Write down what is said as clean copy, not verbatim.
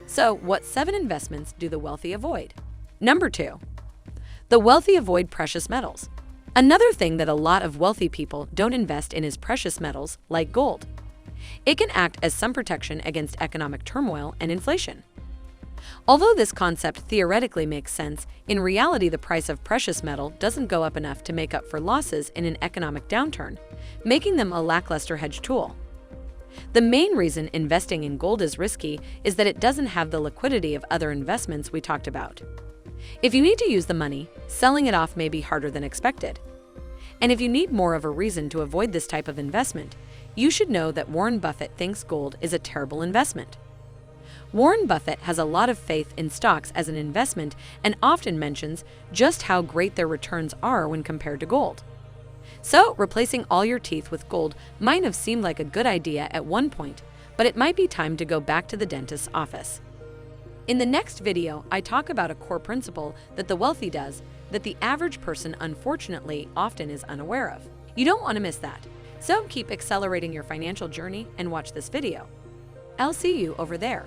So, what 7 investments do the wealthy avoid? Number 2. The wealthy avoid precious metals. Another thing that a lot of wealthy people don't invest in is precious metals like gold. It can act as some protection against economic turmoil and inflation. Although this concept theoretically makes sense, in reality the price of precious metal doesn't go up enough to make up for losses in an economic downturn, making them a lackluster hedge tool. The main reason investing in gold is risky is that it doesn't have the liquidity of other investments we talked about. If you need to use the money, selling it off may be harder than expected. And if you need more of a reason to avoid this type of investment, you should know that Warren Buffett thinks gold is a terrible investment. Warren Buffett has a lot of faith in stocks as an investment and often mentions just how great their returns are when compared to gold. So, replacing all your teeth with gold might have seemed like a good idea at one point, but it might be time to go back to the dentist's office. In the next video, I talk about a core principle that the wealthy does that the average person unfortunately often is unaware of. You don't want to miss that. So keep accelerating your financial journey and watch this video. I'll see you over there.